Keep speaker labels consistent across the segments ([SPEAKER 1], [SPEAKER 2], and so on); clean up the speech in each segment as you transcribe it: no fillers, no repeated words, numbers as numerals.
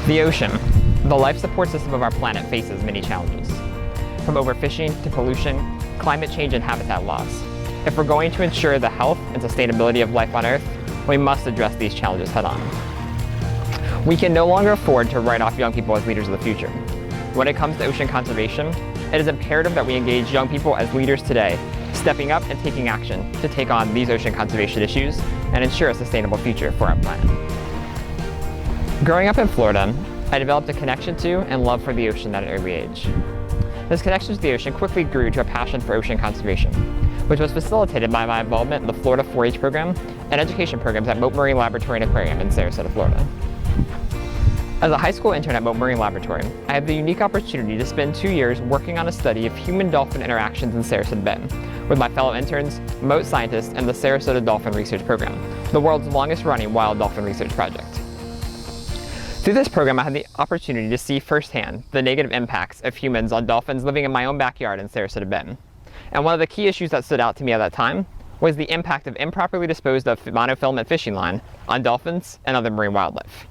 [SPEAKER 1] The ocean, the life support system of our planet, faces many challenges. From overfishing to pollution, climate change, and habitat loss. If we're going to ensure the health and sustainability of life on Earth, we must address these challenges head-on. We can no longer afford to write off young people as leaders of the future. When it comes to ocean conservation, it is imperative that we engage young people as leaders today, stepping up and taking action to take on these ocean conservation issues and ensure a sustainable future for our planet. Growing up in Florida, I developed a connection to and love for the ocean at an early age. This connection to the ocean quickly grew to a passion for ocean conservation, which was facilitated by my involvement in the Florida 4-H program and education programs at Mote Marine Laboratory and Aquarium in Sarasota, Florida. As a high school intern at Mote Marine Laboratory, I had the unique opportunity to spend 2 years working on a study of human-dolphin interactions in Sarasota Bay with my fellow interns, Mote scientists, and the Sarasota Dolphin Research Program, the world's longest-running wild dolphin research project. Through this program, I had the opportunity to see firsthand the negative impacts of humans on dolphins living in my own backyard in Sarasota Bay. And one of the key issues that stood out to me at that time was the impact of improperly disposed of monofilament fishing line on dolphins and other marine wildlife.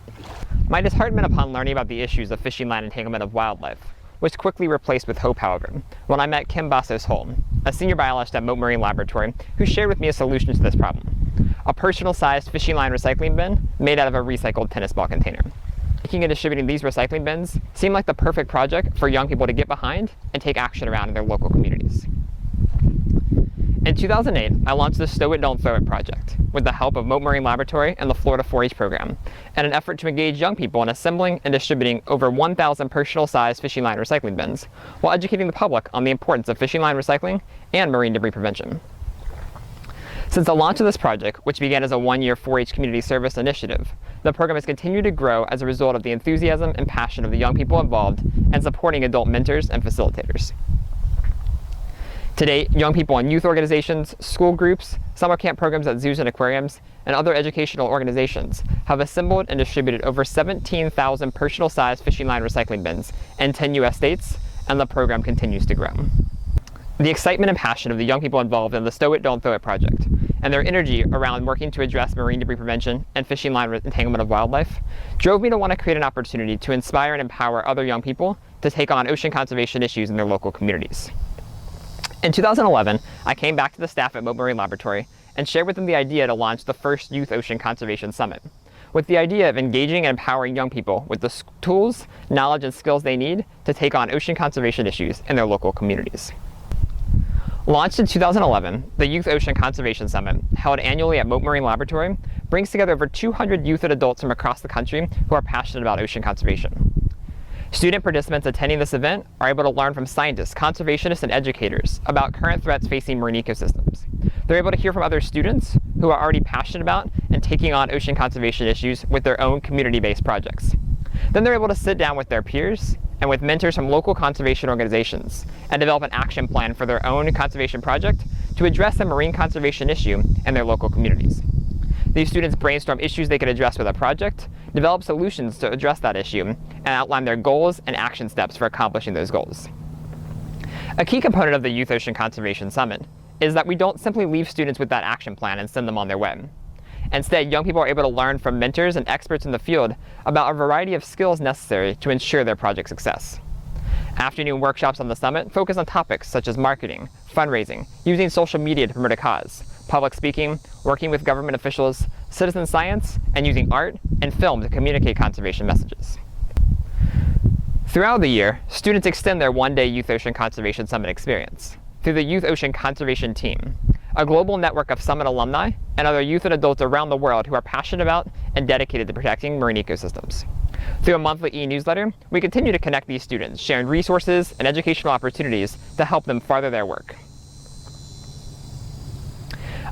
[SPEAKER 1] My disheartenment upon learning about the issues of fishing line entanglement of wildlife was quickly replaced with hope, however, when I met Kim Bastos-Holm, a senior biologist at Mote Marine Laboratory, who shared with me a solution to this problem: a personal-sized fishing line recycling bin made out of a recycled tennis ball container. Making and distributing these recycling bins seemed like the perfect project for young people to get behind and take action around in their local communities. In 2008, I launched the Stow It, Don't Throw It project with the help of Mote Marine Laboratory and the Florida 4-H program in an effort to engage young people in assembling and distributing over 1,000 personal-sized fishing line recycling bins while educating the public on the importance of fishing line recycling and marine debris prevention. Since the launch of this project, which began as a 1-year 4-H community service initiative, the program has continued to grow as a result of the enthusiasm and passion of the young people involved and supporting adult mentors and facilitators. To date, young people in youth organizations, school groups, summer camp programs at zoos and aquariums, and other educational organizations have assembled and distributed over 17,000 personal-sized fishing line recycling bins in 10 U.S. states, and the program continues to grow. The excitement and passion of the young people involved in the Stow It, Don't Throw It project, and their energy around working to address marine debris prevention and fishing line entanglement of wildlife, drove me to want to create an opportunity to inspire and empower other young people to take on ocean conservation issues in their local communities. In 2011, I came back to the staff at Mote Marine Laboratory and shared with them the idea to launch the first Youth Ocean Conservation Summit, with the idea of engaging and empowering young people with the tools, knowledge, and skills they need to take on ocean conservation issues in their local communities. Launched in 2011, the Youth Ocean Conservation Summit, held annually at Mote Marine Laboratory, brings together over 200 youth and adults from across the country who are passionate about ocean conservation. Student participants attending this event are able to learn from scientists, conservationists, and educators about current threats facing marine ecosystems. They're able to hear from other students who are already passionate about and taking on ocean conservation issues with their own community-based projects. Then they're able to sit down with their peers and with mentors from local conservation organizations and develop an action plan for their own conservation project to address a marine conservation issue in their local communities. These students brainstorm issues they could address with a project, develop solutions to address that issue, and outline their goals and action steps for accomplishing those goals. A key component of the Youth Ocean Conservation Summit is that we don't simply leave students with that action plan and send them on their way. Instead, young people are able to learn from mentors and experts in the field about a variety of skills necessary to ensure their project success. Afternoon workshops on the summit focus on topics such as marketing, fundraising, using social media to promote a cause, public speaking, working with government officials, citizen science, and using art and film to communicate conservation messages. Throughout the year, students extend their one-day Youth Ocean Conservation Summit experience through the Youth Ocean Conservation Team, a global network of Summit alumni and other youth and adults around the world who are passionate about and dedicated to protecting marine ecosystems. Through a monthly e-newsletter, we continue to connect these students, sharing resources and educational opportunities to help them further their work.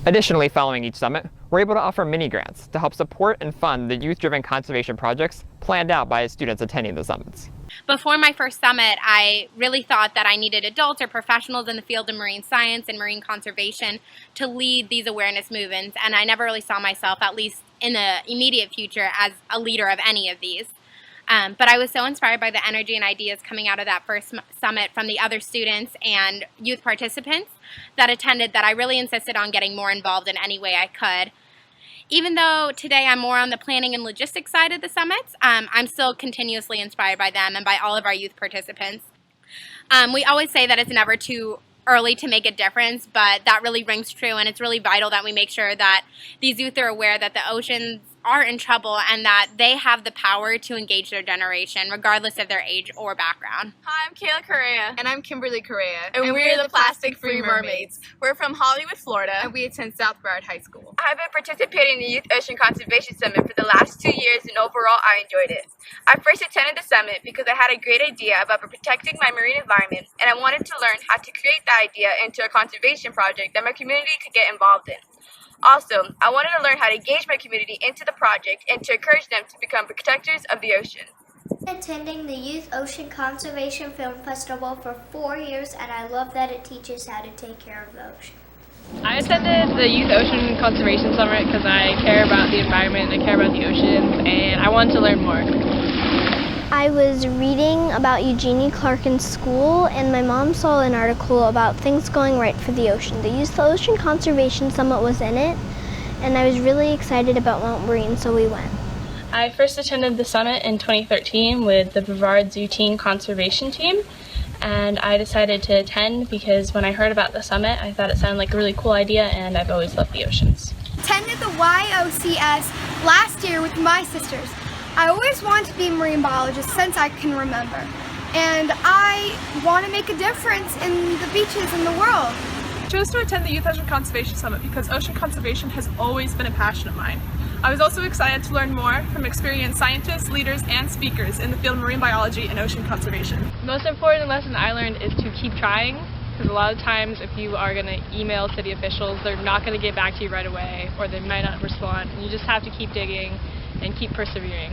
[SPEAKER 1] Additionally, following each summit, we're able to offer mini-grants to help support and fund the youth-driven conservation projects planned out by students attending the summits.
[SPEAKER 2] Before my first summit, I really thought that I needed adults or professionals in the field of marine science and marine conservation to lead these awareness movements, and I never really saw myself, at least in the immediate future, as a leader of any of these. But I was so inspired by the energy and ideas coming out of that first summit from the other students and youth participants that attended that I really insisted on getting more involved in any way I could. Even though today I'm more on the planning and logistics side of the summits, I'm still continuously inspired by them and by all of our youth participants. We always say that it's never too early to make a difference, but that really rings true, and it's really vital that we make sure that these youth are aware that the oceans are in trouble and that they have the power to engage their generation, regardless of their age or background.
[SPEAKER 3] Hi, I'm Kayla Correa.
[SPEAKER 4] And I'm Kimberly Correa.
[SPEAKER 3] And we're the Plastic Free Mermaids.
[SPEAKER 4] We're from Hollywood, Florida.
[SPEAKER 3] And we attend South Broward High School.
[SPEAKER 4] I've been participating in the Youth Ocean Conservation Summit for the last 2 years, and overall I enjoyed it. I first attended the summit because I had a great idea about protecting my marine environment, and I wanted to learn how to create the idea into a conservation project that my community could get involved in. Also, I wanted to learn how to engage my community into the project and to encourage them to become protectors of the ocean.
[SPEAKER 5] Attending the Youth Ocean Conservation Film Festival for 4 years, and I love that it teaches how to take care of the ocean.
[SPEAKER 6] I attended the Youth Ocean Conservation Summit because I care about the environment, I care about the oceans, and I wanted to learn more.
[SPEAKER 7] I was reading about Eugenie Clark in school, and my mom saw an article about things going right for the ocean. The Youth Ocean Conservation Summit was in it, and I was really excited about Mount Breen, so we went.
[SPEAKER 6] I first attended the summit in 2013 with the Brevard Zoo Teen Conservation Team, and I decided to attend because when I heard about the summit, I thought it sounded like a really cool idea, and I've always loved the oceans.
[SPEAKER 8] Attended the YOCS last year with my sisters. I always wanted to be a marine biologist since I can remember, and I want to make a difference in the beaches in the world.
[SPEAKER 3] I chose to attend the Youth Ocean Conservation Summit because ocean conservation has always been a passion of mine. I was also excited to learn more from experienced scientists, leaders, and speakers in the field of marine biology and ocean conservation.
[SPEAKER 6] The most important lesson I learned is to keep trying, because a lot of times if you are going to email city officials, they're not going to get back to you right away, or they might not respond, and you just have to keep digging and keep persevering.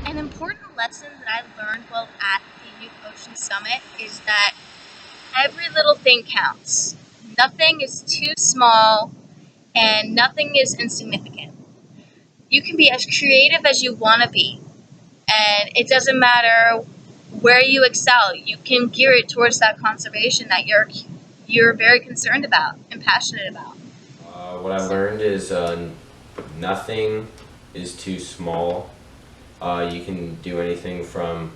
[SPEAKER 9] An important lesson that I learned while at the Youth Ocean Summit is that every little thing counts. Nothing is too small and nothing is insignificant. You can be as creative as you want to be, and it doesn't matter where you excel. You can gear it towards that conservation that you're very concerned about and passionate about.
[SPEAKER 10] What I learned is nothing is too small. You can do anything from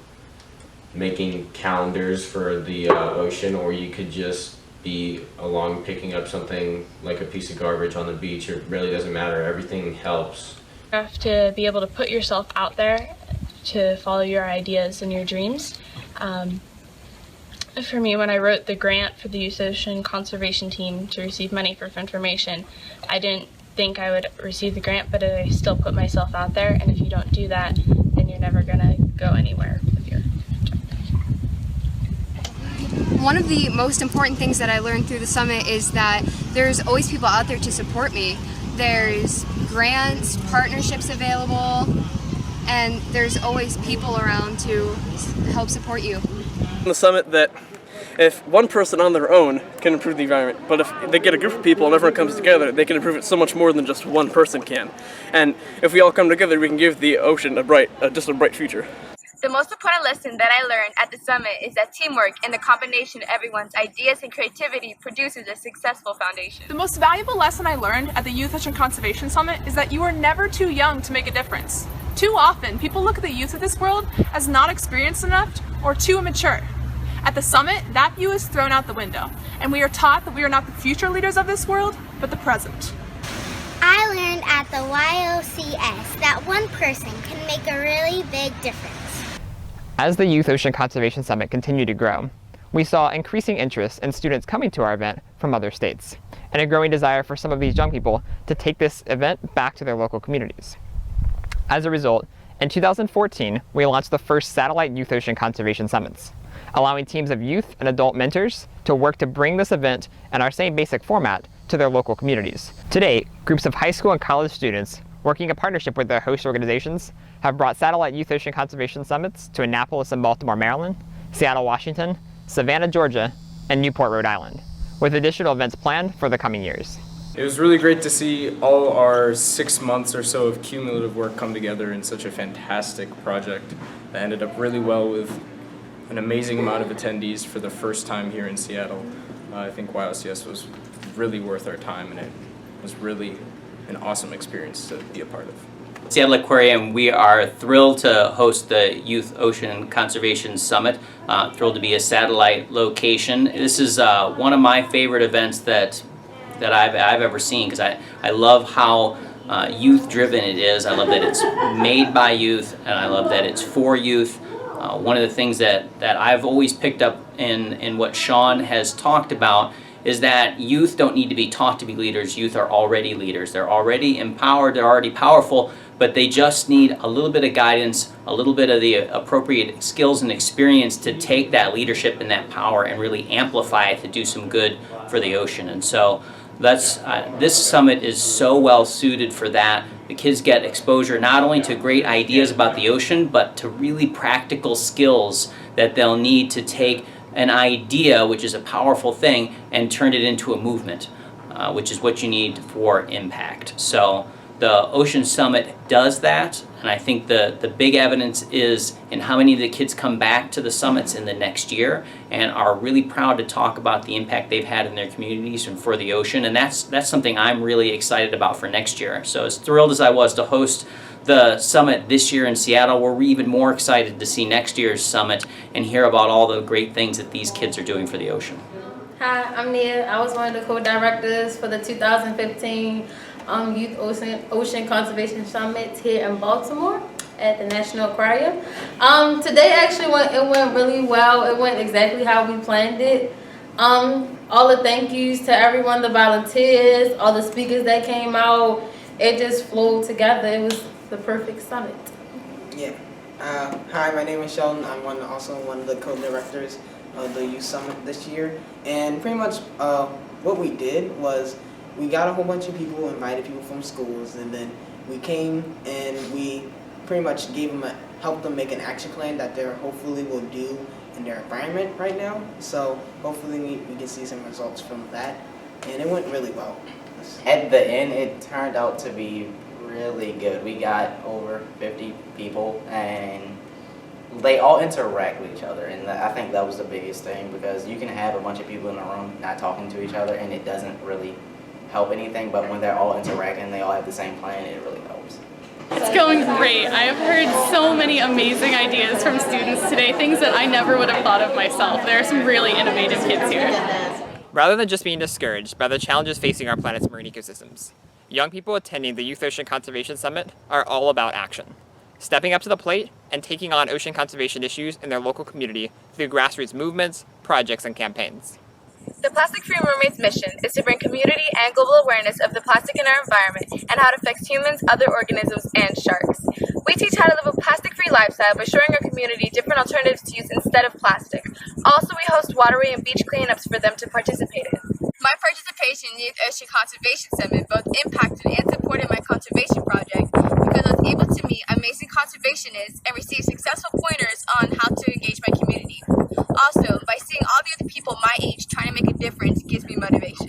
[SPEAKER 10] making calendars for the ocean, or you could just be along picking up something like a piece of garbage on the beach. It really doesn't matter. Everything helps.
[SPEAKER 6] You have to be able to put yourself out there to follow your ideas and your dreams. For me, when I wrote the grant for the Youth Ocean Conservation Team to receive money for information, I didn't think I would receive the grant, but I still put myself out there, and if you don't do that, then you're never going to go anywhere with your objective.
[SPEAKER 8] One of the most important things that I learned through the summit is that there's always people out there to support me. There's grants, partnerships available, and there's always people around to help support you.
[SPEAKER 11] The summit that if one person on their own can improve the environment, but if they get a group of people and everyone comes together, they can improve it so much more than just one person can. And if we all come together, we can give the ocean a bright future.
[SPEAKER 4] The most important lesson that I learned at the summit is that teamwork and the combination of everyone's ideas and creativity produces a successful foundation.
[SPEAKER 3] The most valuable lesson I learned at the Youth Ocean Conservation Summit is that you are never too young to make a difference. Too often, people look at the youth of this world as not experienced enough or too immature. At the summit, that view is thrown out the window, and we are taught that we are not the future leaders of this world, but the present.
[SPEAKER 5] I learned at the YOCS that one person can make a really big difference.
[SPEAKER 1] As the Youth Ocean Conservation Summit continued to grow, we saw increasing interest in students coming to our event from other states, and a growing desire for some of these young people to take this event back to their local communities. As a result, in 2014, we launched the first satellite Youth Ocean Conservation Summits, allowing teams of youth and adult mentors to work to bring this event and our same basic format to their local communities. To date, groups of high school and college students working in partnership with their host organizations have brought satellite Youth Ocean Conservation Summits to Annapolis and Baltimore, Maryland, Seattle, Washington, Savannah, Georgia, and Newport, Rhode Island, with additional events planned for the coming years.
[SPEAKER 12] It was really great to see all our 6 months or so of cumulative work come together in such a fantastic project that ended up really well with an amazing amount of attendees for the first time here in Seattle. I think YOCS was really worth our time, and it was really an awesome experience to be a part of.
[SPEAKER 13] Seattle Aquarium, we are thrilled to host the Youth Ocean Conservation Summit. Thrilled to be a satellite location. This is one of my favorite events that I've ever seen, because I love how youth driven it is. I love that it's made by youth, and I love that it's for youth. One of the things that I've always picked up in what Sean has talked about is that youth don't need to be taught to be leaders. Youth are already leaders. They're already empowered, they're already powerful, but they just need a little bit of guidance, a little bit of the appropriate skills and experience to take that leadership and that power and really amplify it to do some good for the ocean. And so that's this summit is so well suited for that. The kids get exposure not only to great ideas about the ocean, but to really practical skills that they'll need to take an idea, which is a powerful thing, and turn it into a movement, which is what you need for impact. So the Ocean Summit does that, and I think the big evidence is in how many of the kids come back to the summits in the next year and are really proud to talk about the impact they've had in their communities and for the ocean, and that's something I'm really excited about for next year. So as thrilled as I was to host the summit this year in Seattle, we're even more excited to see next year's summit and hear about all the great things that these kids are doing for the ocean.
[SPEAKER 14] Hi, I'm Nia. I was one of the co-directors for the 2015 Youth Ocean Conservation Summit here in Baltimore at the National Aquarium. Today actually went really well. It went exactly how we planned it. All the thank yous to everyone, the volunteers, all the speakers that came out. It just flowed together. It was the perfect summit.
[SPEAKER 15] Yeah. Hi, my name is Sheldon. I'm also one of the co-directors of the Youth Summit this year. And pretty much what we did was we got a whole bunch of people, invited people from schools, and then we came and we pretty much helped them make an action plan that they hopefully will do in their environment right now. So hopefully we can see some results from that. And it went really well.
[SPEAKER 16] At the end, it turned out to be really good. We got over 50 people, and they all interact with each other, and I think that was the biggest thing, because you can have a bunch of people in a room not talking to each other, and it doesn't really help anything, but when they're all interacting, they all have the same plan, it really helps.
[SPEAKER 17] It's going great. I have heard so many amazing ideas from students today, things that I never would have thought of myself. There are some really innovative kids here.
[SPEAKER 1] Rather than just being discouraged by the challenges facing our planet's marine ecosystems, young people attending the Youth Ocean Conservation Summit are all about action, stepping up to the plate and taking on ocean conservation issues in their local community through grassroots movements, projects, and campaigns.
[SPEAKER 4] The Plastic Free Mermaid's mission is to bring community and global awareness of the plastic in our environment and how it affects humans, other organisms, and sharks. We teach how to live a plastic-free lifestyle by showing our community different alternatives to use instead of plastic. Also, we host waterway and beach cleanups for them to participate in. My participation in the Youth Ocean Conservation Summit both impacted and supported my conservation project because I was able to meet amazing conservationists and receive successful pointers on how to engage my community. Also, by seeing all the other people my age trying to make a difference gives me motivation.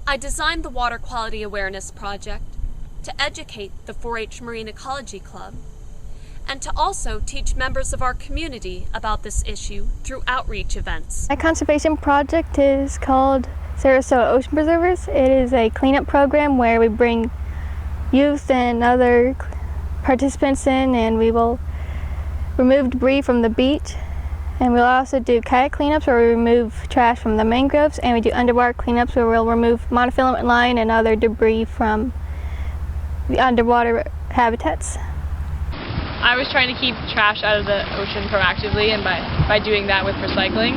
[SPEAKER 18] I designed the Water Quality Awareness Project to educate the 4-H Marine Ecology Club and to also teach members of our community about this issue through outreach events.
[SPEAKER 7] My conservation project is called Sarasota Ocean Preservers. It is a cleanup program where we bring youth and other participants in, and we will remove debris from the beach. And we'll also do kayak cleanups where we remove trash from the mangroves, and we do underwater cleanups where we'll remove monofilament line and other debris from the underwater habitats.
[SPEAKER 17] I was trying to keep trash out of the ocean proactively, and by doing that with recycling.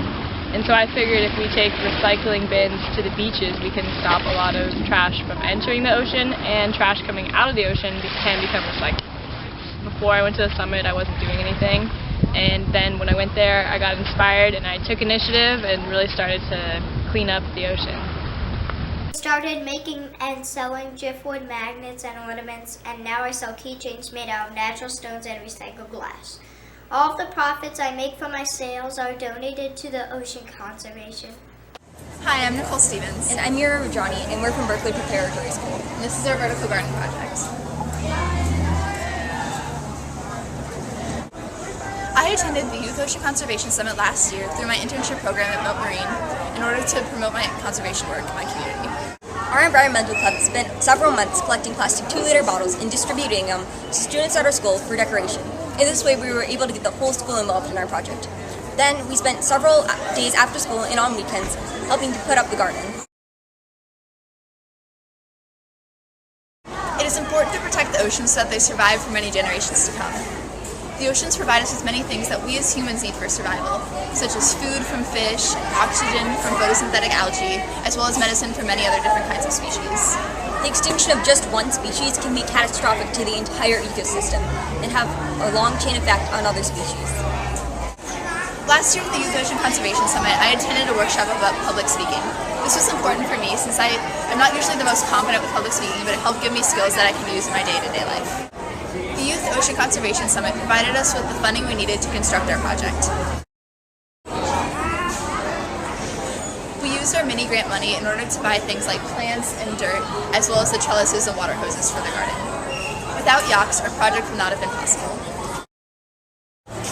[SPEAKER 17] And so I figured if we take recycling bins to the beaches, we can stop a lot of trash from entering the ocean, and trash coming out of the ocean can become recycled. Before I went to the summit, I wasn't doing anything. And then when I went there, I got inspired and I took initiative and really started to clean up the ocean.
[SPEAKER 5] I started making and selling driftwood magnets and ornaments, and now I sell keychains made out of natural stones and recycled glass. All of the profits I make from my sales are donated to the ocean conservation.
[SPEAKER 19] Hi, I'm Nicole Stevens. And I'm Mira Rajani, and we're from Berkeley Preparatory School. And this is our vertical gardening project. I attended the Youth Ocean Conservation Summit last year through my internship program at Mount Marine in order to promote my conservation work in my community. Our environmental club spent several months collecting plastic 2-liter bottles and distributing them to students at our school for decoration. In this way, we were able to get the whole school involved in our project. Then, we spent several days after school and on weekends helping to put up the garden.
[SPEAKER 20] It is important to protect the oceans so that they survive for many generations to come. The oceans provide us with many things that we as humans need for survival, such as food from fish, oxygen from photosynthetic algae, as well as medicine from many other different kinds of species.
[SPEAKER 19] The extinction of just one species can be catastrophic to the entire ecosystem and have a long chain effect on other species.
[SPEAKER 20] Last year at the Youth Ocean Conservation Summit, I attended a workshop about public speaking. This was important for me since I'm not usually the most confident with public speaking, but it helped give me skills that I can use in my day-to-day life. The Youth Ocean Conservation Summit provided us with the funding we needed to construct our project. We used our mini grant money in order to buy things like plants and dirt, as well as the trellises and water hoses for the garden. Without Yachts, our project would not have been possible.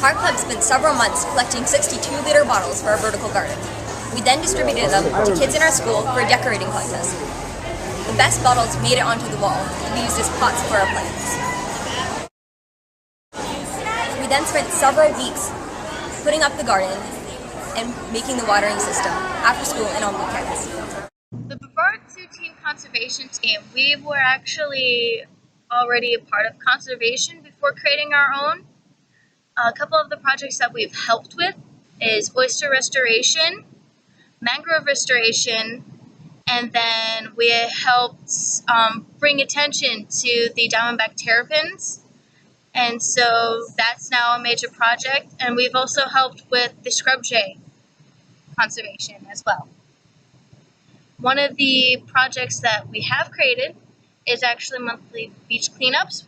[SPEAKER 19] Our club spent several months collecting 62-liter bottles for our vertical garden. We then distributed them to kids in our school for a decorating contest. The best bottles made it onto the wall to be used as pots for our plants. We then spent several weeks putting up the garden and making the watering system after school and on weekends.
[SPEAKER 9] The Brevard Zoo Team Conservation Team, we were actually already a part of conservation before creating our own. A couple of the projects that we've helped with is oyster restoration, mangrove restoration, and then we helped bring attention to the diamondback terrapins. And so that's now a major project, and we've also helped with the scrub jay conservation as well. One of the projects that we have created is actually monthly beach cleanups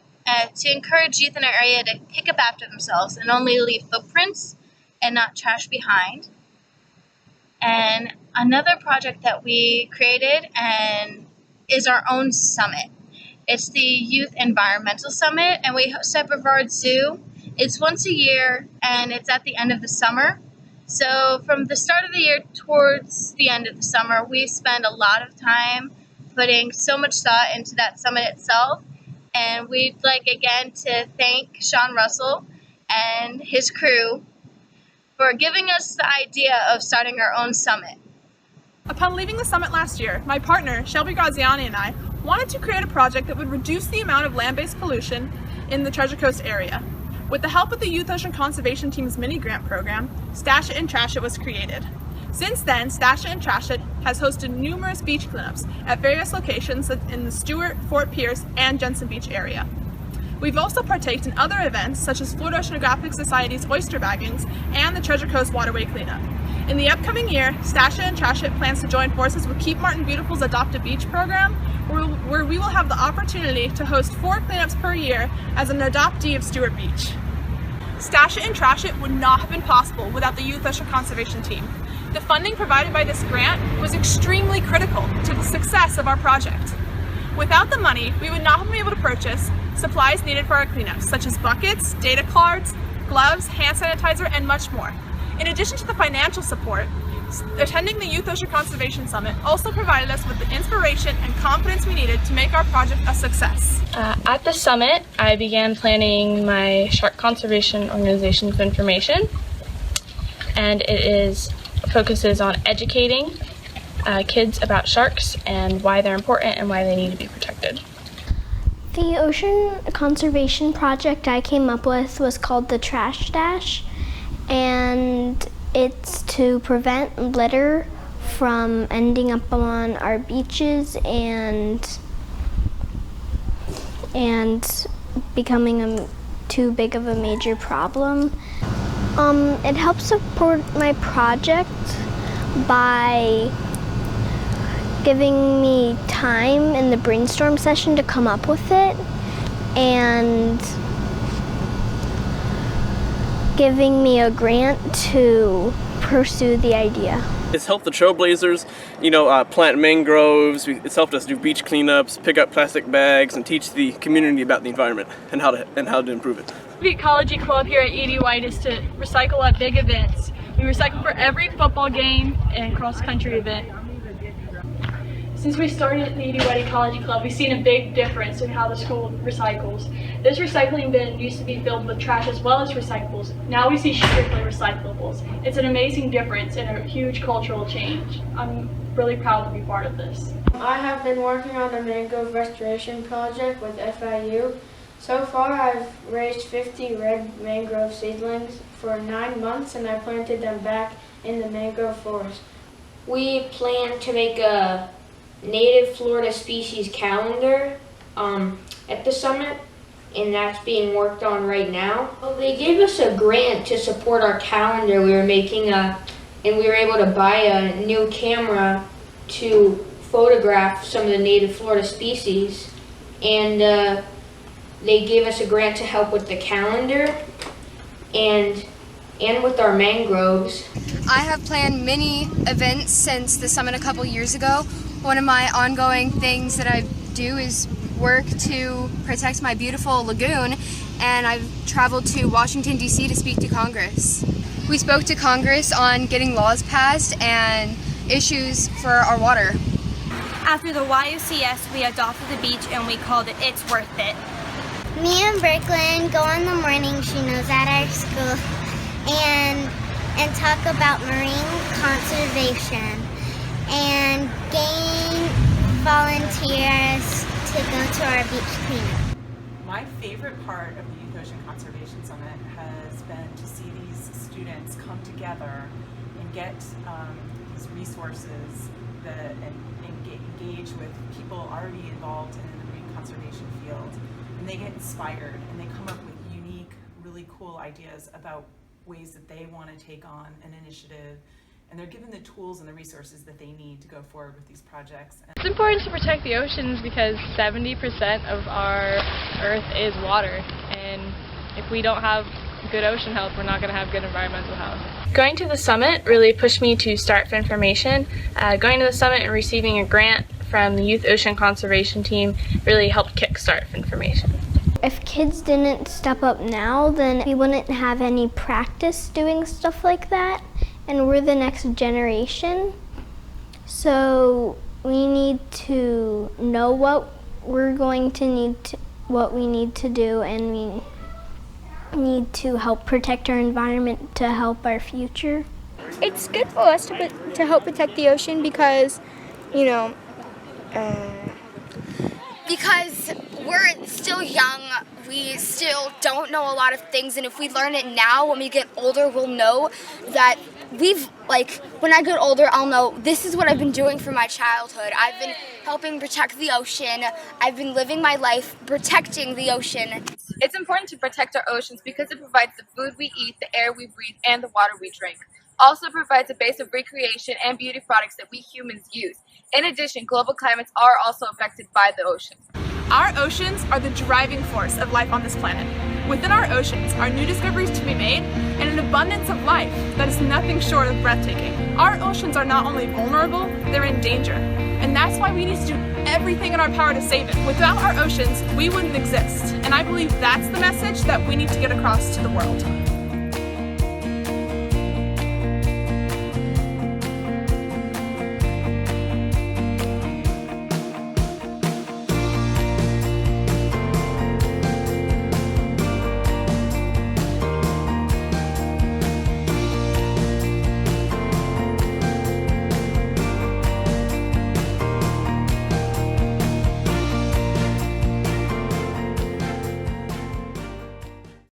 [SPEAKER 9] to encourage youth in our area to pick up after themselves and only leave footprints and not trash behind. And another project that we created and is our own summit. It's the Youth Environmental Summit, and we host at Brevard Zoo. It's once a year, and it's at the end of the summer. So from the start of the year towards the end of the summer, we spend a lot of time putting so much thought into that summit itself. And we'd like again to thank Sean Russell and his crew for giving us the idea of starting our own summit.
[SPEAKER 3] Upon leaving the summit last year, my partner, Shelby Graziani, and I wanted to create a project that would reduce the amount of land-based pollution in the Treasure Coast area. With the help of the Youth Ocean Conservation Team's mini grant program, Stash It and Trash It was created. Since then, Stash It and Trash It has hosted numerous beach cleanups at various locations in the Stewart, Fort Pierce, and Jensen Beach area. We've also partaken in other events such as Florida Oceanographic Society's oyster baggings and the Treasure Coast Waterway Cleanup. In the upcoming year, Stash It and Trash It plans to join forces with Keep Martin Beautiful's Adopt a Beach program, where we will have the opportunity to host 4 cleanups per year as an adoptee of Stewart Beach. Stash It and Trash It would not have been possible without the Youth Ocean Conservation Team. The funding provided by this grant was extremely critical to the success of our project. Without the money, we would not have been able to purchase supplies needed for our cleanups, such as buckets, data cards, gloves, hand sanitizer, and much more. In addition to the financial support, attending the Youth Ocean Conservation Summit also provided us with the inspiration and confidence we needed to make our project a success.
[SPEAKER 6] At the summit, I began planning my Shark Conservation Organization's information, and it focuses on educating kids about sharks and why they're important and why they need to be protected.
[SPEAKER 7] The ocean conservation project I came up with was called the Trash Dash, and it's to prevent litter from ending up on our beaches and becoming too big of a major problem. It helps support my project by giving me time in the brainstorm session to come up with it and giving me a grant to pursue the idea.
[SPEAKER 11] It's helped the Trailblazers, plant mangroves. It's helped us do beach cleanups, pick up plastic bags, and teach the community about the environment and how to improve it.
[SPEAKER 17] The Ecology Club here at ED White is to recycle at big events. We recycle for every football game and cross-country event.
[SPEAKER 21] Since we started the UD Wet Ecology Club, we've seen a big difference in how the school recycles. This recycling bin used to be filled with trash as well as recyclables. Now we see strictly recyclables. It's an amazing difference and a huge cultural change. I'm really proud to be part of this.
[SPEAKER 22] I have been working on the mangrove restoration project with FIU. So far I've raised 50 red mangrove seedlings for 9 months, and I planted them back in the mangrove forest.
[SPEAKER 23] We plan to make a native Florida species calendar at the summit, and that's being worked on right now. Well, they gave us a grant to support our calendar we were making, and we were able to buy a new camera to photograph some of the native Florida species, and they gave us a grant to help with the calendar and with our mangroves.
[SPEAKER 8] I have planned many events since the summit a couple years ago. One of my ongoing things that I do is work to protect my beautiful lagoon, and I've traveled to Washington, D.C. to speak to Congress. We spoke to Congress on getting laws passed and issues for our water.
[SPEAKER 24] After the YOCS, we adopted the beach and we called it It's Worth It.
[SPEAKER 5] Me and Brooklyn go in the morning, she knows, at our school, and talk about marine conservation and gain volunteers to go to our beach cleanup.
[SPEAKER 25] My favorite part of the Youth Ocean Conservation Summit has been to see these students come together and get these resources and engage with people already involved in the marine conservation field. And they get inspired and they come up with unique, really cool ideas about ways that they want to take on an initiative, and they're given the tools and the resources that they need to go forward with these projects.
[SPEAKER 17] It's important to protect the oceans because 70% of our Earth is water, and if we don't have good ocean health, we're not going to have good environmental health.
[SPEAKER 6] Going to the summit really pushed me to start Finformation. Going to the summit and receiving a grant from the Youth Ocean Conservation Team really helped kickstart Finformation.
[SPEAKER 7] If kids didn't step up now, then we wouldn't have any practice doing stuff like that, and we're the next generation. So we need to know what we're going to need what we need to do, and we need to help protect our environment to help our future.
[SPEAKER 26] It's good for us to help protect the ocean because,
[SPEAKER 27] because we're still young, we still don't know a lot of things, and if we learn it now, when we get older, we'll know that when I get older, I'll know this is what I've been doing for my childhood. I've been helping protect the ocean. I've been living my life protecting the ocean.
[SPEAKER 28] It's important to protect our oceans because it provides the food we eat, the air we breathe, and the water we drink. Also provides a base of recreation and beauty products that we humans use. In addition, global climates are also affected by the oceans.
[SPEAKER 3] Our oceans are the driving force of life on this planet. Within our oceans are new discoveries to be made and an abundance of life that is nothing short of breathtaking. Our oceans are not only vulnerable, they're in danger. And that's why we need to do everything in our power to save it. Without our oceans, we wouldn't exist. And I believe that's the message that we need to get across to the world.